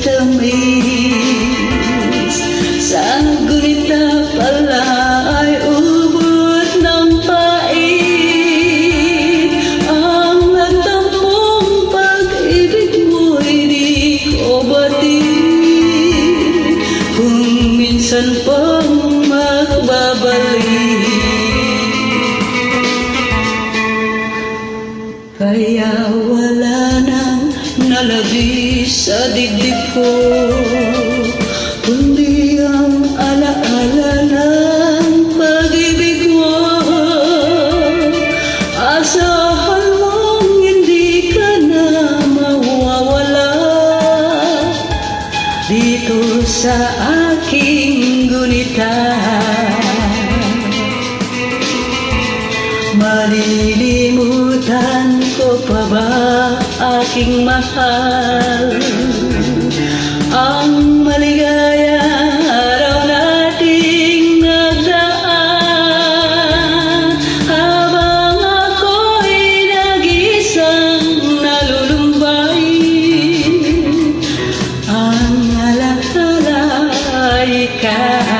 tamis. Sa gunita pala ay ubod ng pait. Ang nagtampong pag-ibig mo'y di ko batid. Kung minsan pang magbabalik, kaya wala nang nalabis sa dibdib ko, kundi ang alaala ng pag-ibig mo. Asahan mong hindi ka na mawawala dito sa aking gunita. Malilimutan ko pa ba aking mahal ang maligayang araw nating nagdaan, habang ako'y nag-iisang nalulumbay. Ang alaala ay ikaw.